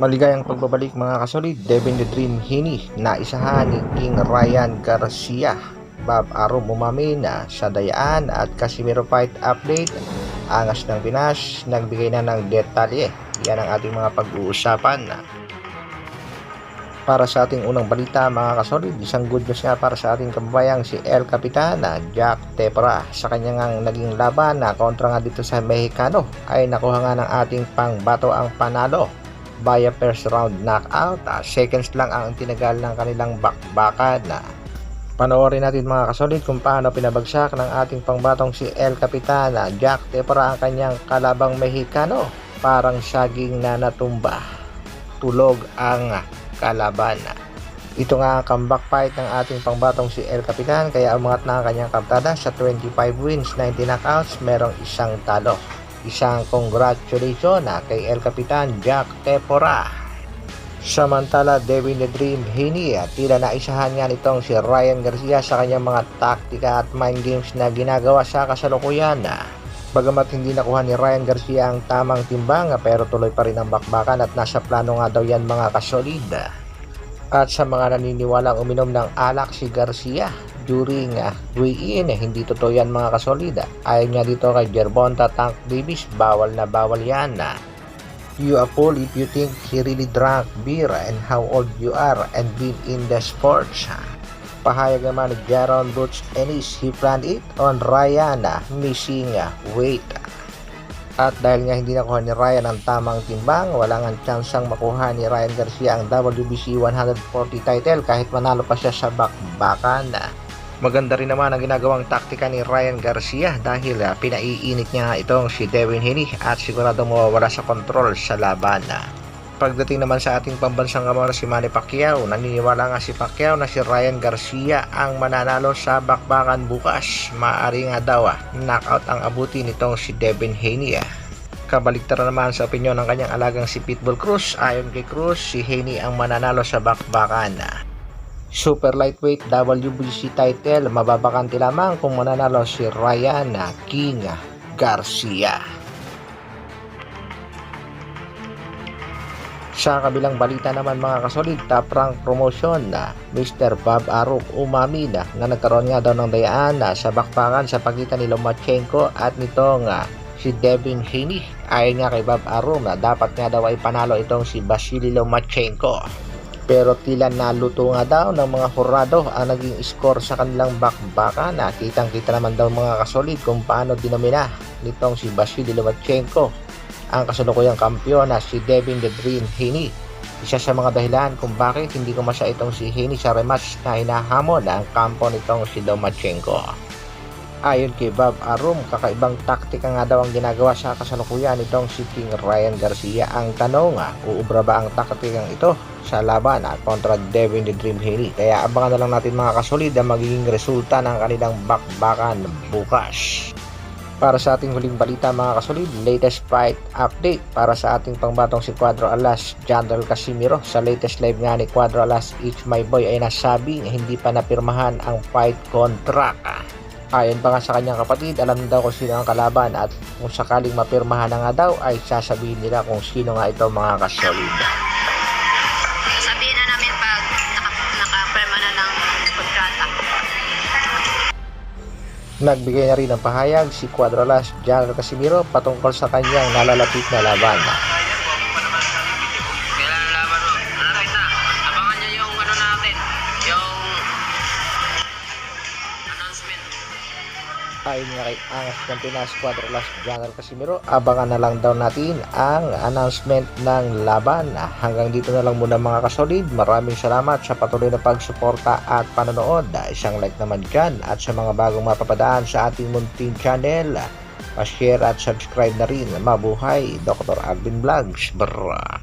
Maligayang pagbabalik mga kasolid, Devin the Dream Hini na isahan ni King Ryan Garcia, Bob Arum umamin na sa dayaan at Casimiro fight update. Angas ng Pinas, nagbigay na ng detalye. Yan ang ating mga pag-uusapan. Para sa ating unang balita mga kasolid, isang good news nga para sa ating kababayang si El Capitan Jack Tepera. Sa kanyang naging laban na kontra nga dito sa Mexicano ay nakuha nga ng ating pangbato ang panalo via first round knockout. Seconds lang ang tinagal ng kanilang bakbakan. Panoorin natin mga kasolid kung paano pinabagsak ng ating pangbatong si El Capitan Jack Tepera ang kanyang kalabang Mexicano. Parang saging na natumba, tulog ang kalaban. Ito nga ang comeback fight ng ating pangbatong si El Capitan, kaya umangat na ang kanyang kaptada sa 25 wins, 19 knockouts, merong isang talo. Isang congratulations kay El Capitan Jack Tepera. Samantala, Devin the Dream Hini tila naisahan nga nitong si Ryan Garcia sa kanyang mga taktika at mind games na ginagawa sa kasalukuyan. Bagamat hindi nakuha ni Ryan Garcia ang tamang timbang, pero tuloy pa rin ang bakbakan at nasa plano nga daw yan mga kasolid. At sa mga naniniwalang uminom ng alak si Garcia during weigh-in, hindi totoo yan mga kasolid. Ayon nga dito kay Gervonta Tank Davis, bawal na bawal yan. You a fool if you think he really drank beer and how old you are and been in the sports. Pahayag naman ni Jaron Butch Ennis, he planned it on Ryan missing weight. At dahil nga hindi nakuha ni Ryan ang tamang timbang, wala nga tsansang makuha ni Ryan Garcia ang WBC 140 title kahit manalo pa siya sa bakbakan. Maganda rin naman ang ginagawang taktika ni Ryan Garcia dahil pinaiinit niya itong si Devin Haney at sigurado mawawala sa kontrol sa laban. Pagdating naman sa ating pambansang kamara si Manny Pacquiao, naniniwala nga si Pacquiao na si Ryan Garcia ang mananalo sa bakbakan bukas. Maaari nga daw knockout ang abuti nitong si Devin Haney. Kabaligtaran naman sa opinyon ng kanyang alagang si Pitbull Cruz. Ayon kay Cruz, si Haney ang mananalo sa bakbakan. Super lightweight WBC title, mababakanti lamang kung mananalo si Ryan King Garcia. Sa kabilang balita naman mga kasolid, top rank promotion na Mr. Bob Arum umamin na nagkaroon nga daw ng dayaan sa bakbakan sa pagitan ni Lomachenko at nitong si Devin Haney. Ayon nga kay Bob Arum na dapat nga daw ay panalo itong si Vasily Lomachenko. Pero tila naluto nga daw ng mga hurado ang naging score sa kanilang bakbakan. Kitang-kita naman daw mga kasolid kung paano dinamina nitong si Vasily Lomachenko ang kasalukuyang kampiyon na si Devin the Dream Haney. Isa sa mga dahilan kung bakit hindi kumasa itong si Haney sa rematch na hinahamon ang kampo nitong si Lomachenko. Ayon kay Bob Arum, kakaibang taktika nga daw ang ginagawa sa kasalukuyan nitong si King Ryan Garcia. Ang tanong, uubra ba ang taktikang ito sa laban kontra Devin the Dream Haney? Kaya abangan na lang natin mga kasolid ang magiging resulta ng kanilang bakbakan bukas. Para sa ating huling balita mga kasolid, latest fight update para sa ating pangbatong si Cuadro Alas General Casimiro. Sa latest live nga ni Cuadro Alas, It's My Boy ay nasabing hindi pa napirmahan ang fight contract. Ayon pa nga sa kanyang kapatid, alam daw kung sino ang kalaban at kung sakaling mapirmahan na nga daw ay sasabihin nila kung sino nga ito mga kasolid. Sabihin na namin pag nakapirma na ng kontrata. Nagbigay na rin ng pahayag si Cuadro Alas General Casimiro patungkol sa kanyang nalalapit na laban. Kailan laban mo? Malapit na. Abangan niyo yung ano natin, yung announcement. Ayon nga kay Angas ng Pinas, Cuadro Alas General Casimiro, abangan na lang daw natin ang announcement ng laban. Hanggang dito na lang muna mga kasolid. Maraming salamat sa patuloy na pagsuporta at panonood. Isang like naman dyan, at sa mga bagong mapapadaan sa ating munting channel, pa-share at subscribe na rin. Mabuhay, Dr. Alvin Vlogs. Brr.